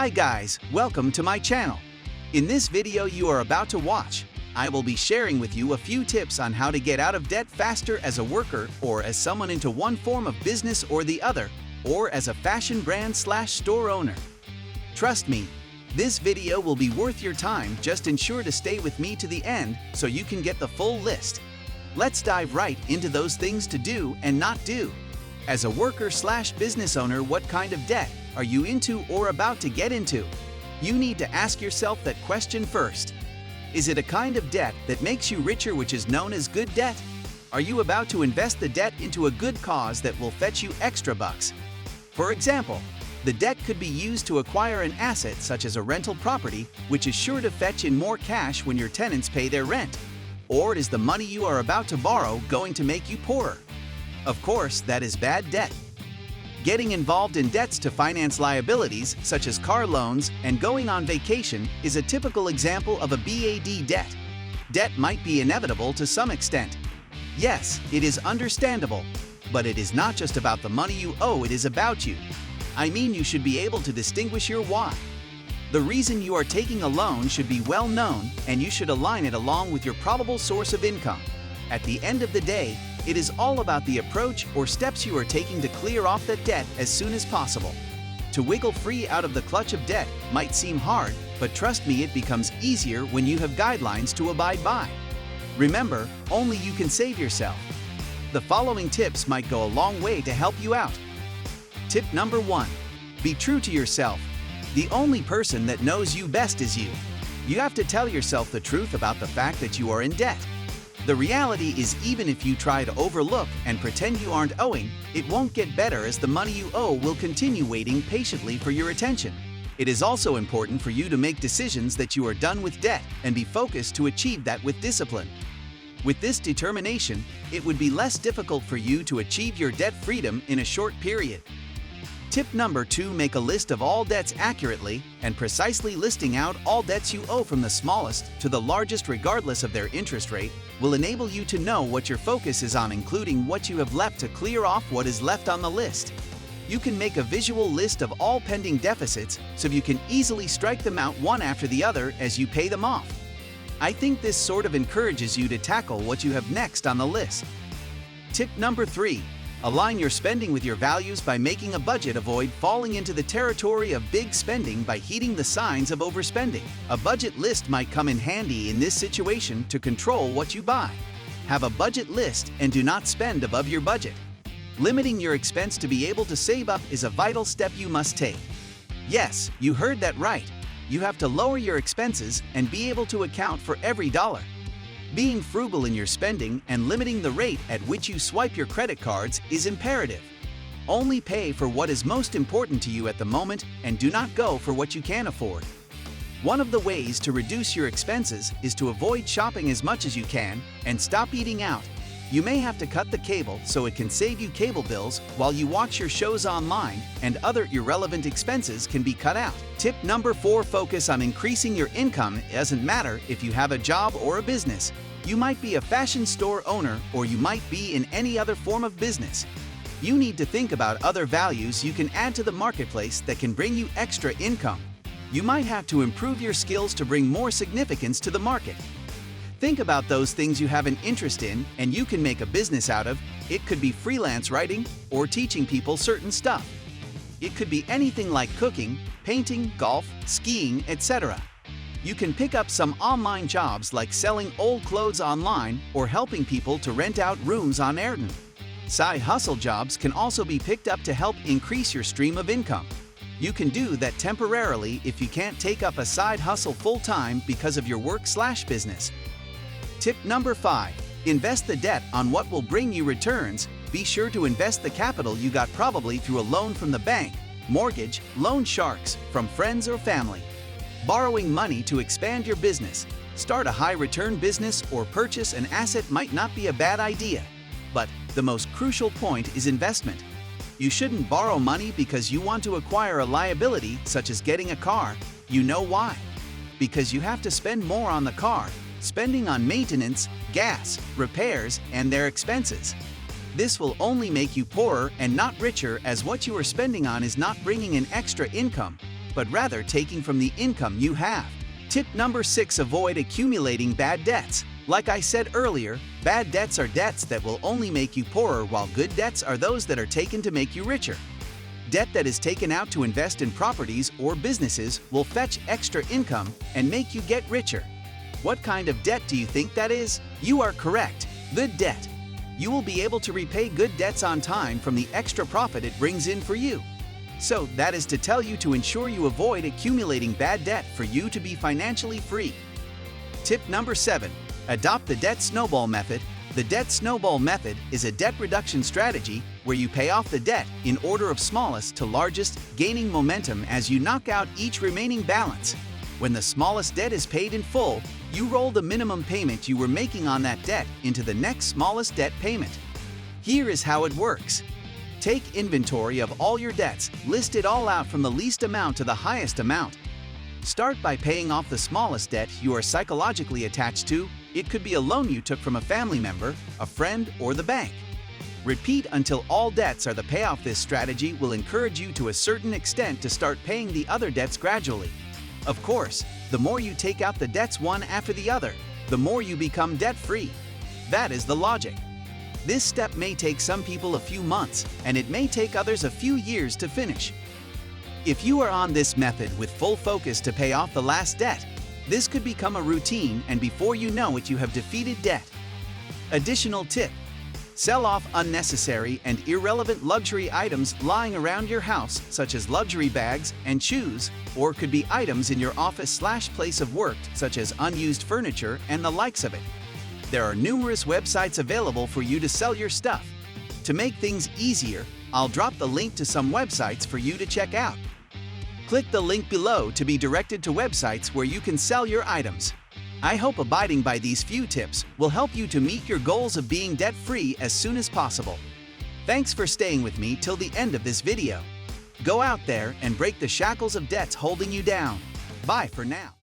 Hi guys, welcome to my channel. In this video you are about to watch, I will be sharing with you a few tips on how to get out of debt faster as a worker or as someone into one form of business or the other, or as a fashion brand/store owner. Trust me, this video will be worth your time. Just ensure to stay with me to the end so you can get the full list. Let's dive right into those things to do and not do. As a worker/business owner, what kind of debt are you into or about to get into? You need to ask yourself that question first. Is it a kind of debt that makes you richer, which is known as good debt? Are you about to invest the debt into a good cause that will fetch you extra bucks? For example, the debt could be used to acquire an asset such as a rental property, which is sure to fetch in more cash when your tenants pay their rent. Or is the money you are about to borrow going to make you poorer? Of course, that is bad debt. Getting involved in debts to finance liabilities, such as car loans and going on vacation, is a typical example of a bad debt. Debt might be inevitable to some extent. Yes, it is understandable, but it is not just about the money you owe, it is about you. I mean, you should be able to distinguish your why. The reason you are taking a loan should be well known, and you should align it along with your probable source of income. At the end of the day, it is all about the approach or steps you are taking to clear off that debt as soon as possible. To wiggle free out of the clutch of debt might seem hard, but trust me, it becomes easier when you have guidelines to abide by. Remember, only you can save yourself. The following tips might go a long way to help you out. Tip number 1. Be true to yourself. The only person that knows you best is you. You have to tell yourself the truth about the fact that you are in debt. The reality is, even if you try to overlook and pretend you aren't owing, it won't get better, as the money you owe will continue waiting patiently for your attention. It is also important for you to make decisions that you are done with debt and be focused to achieve that with discipline. With this determination, it would be less difficult for you to achieve your debt freedom in a short period. Tip number 2. Make a list of all debts accurately and precisely. Listing out all debts you owe from the smallest to the largest, regardless of their interest rate, will enable you to know what your focus is on, including what you have left to clear off what is left on the list. You can make a visual list of all pending deficits so you can easily strike them out one after the other as you pay them off. I think this sort of encourages you to tackle what you have next on the list. Tip number 3. Align your spending with your values by making a budget. Avoid falling into the territory of big spending by heeding the signs of overspending. A budget list might come in handy in this situation to control what you buy. Have a budget list and do not spend above your budget. Limiting your expense to be able to save up is a vital step you must take. Yes, you heard that right. You have to lower your expenses and be able to account for every dollar. Being frugal in your spending and limiting the rate at which you swipe your credit cards is imperative. Only pay for what is most important to you at the moment and do not go for what you can't afford. One of the ways to reduce your expenses is to avoid shopping as much as you can and stop eating out. You may have to cut the cable so it can save you cable bills while you watch your shows online, and other irrelevant expenses can be cut out. Tip number 4. Focus on increasing your income. It doesn't matter if you have a job or a business. You might be a fashion store owner, or you might be in any other form of business. You need to think about other values you can add to the marketplace that can bring you extra income. You might have to improve your skills to bring more significance to the market. Think about those things you have an interest in and you can make a business out of. It could be freelance writing or teaching people certain stuff. It could be anything like cooking, painting, golf, skiing, etc. You can pick up some online jobs like selling old clothes online or helping people to rent out rooms on Airbnb. Side hustle jobs can also be picked up to help increase your stream of income. You can do that temporarily if you can't take up a side hustle full-time because of your work/business. Tip number 5. Invest the debt on what will bring you returns. Be sure to invest the capital you got, probably through a loan from the bank, mortgage, loan sharks, from friends or family. Borrowing money to expand your business, start a high-return business, or purchase an asset might not be a bad idea. But the most crucial point is investment. You shouldn't borrow money because you want to acquire a liability, such as getting a car. You know why? Because you have to spend more on the car, spending on maintenance, gas, repairs, and their expenses. This will only make you poorer and not richer, as what you are spending on is not bringing in extra income. but rather taking from the income you have. Tip number 6: avoid accumulating bad debts. Like I said earlier, bad debts are debts that will only make you poorer, while good debts are those that are taken to make you richer. Debt that is taken out to invest in properties or businesses will fetch extra income and make you get richer. What kind of debt do you think that is? You are correct, good debt. You will be able to repay good debts on time from the extra profit it brings in for you. So that is to tell you to ensure you avoid accumulating bad debt for you to be financially free. Tip number 7: adopt the debt snowball method. The debt snowball method is a debt reduction strategy where you pay off the debt in order of smallest to largest, gaining momentum as you knock out each remaining balance. When the smallest debt is paid in full, you roll the minimum payment you were making on that debt into the next smallest debt payment. Here is how it works. Take inventory of all your debts, list it all out from the least amount to the highest amount. Start by paying off the smallest debt you are psychologically attached to. It could be a loan you took from a family member, a friend, or the bank. Repeat until all debts are the payoff. This strategy will encourage you to a certain extent to start paying the other debts gradually. Of course, the more you take out the debts one after the other, the more you become debt-free. That is the logic. This step may take some people a few months, and it may take others a few years to finish. If you are on this method with full focus to pay off the last debt, this could become a routine, and before you know it, you have defeated debt. Additional tip: sell off unnecessary and irrelevant luxury items lying around your house, such as luxury bags and shoes, or could be items in your office/place of work, such as unused furniture and the likes of it. There are numerous websites available for you to sell your stuff. To make things easier, I'll drop the link to some websites for you to check out. Click the link below to be directed to websites where you can sell your items. I hope abiding by these few tips will help you to meet your goals of being debt-free as soon as possible. Thanks for staying with me till the end of this video. Go out there and break the shackles of debts holding you down. Bye for now.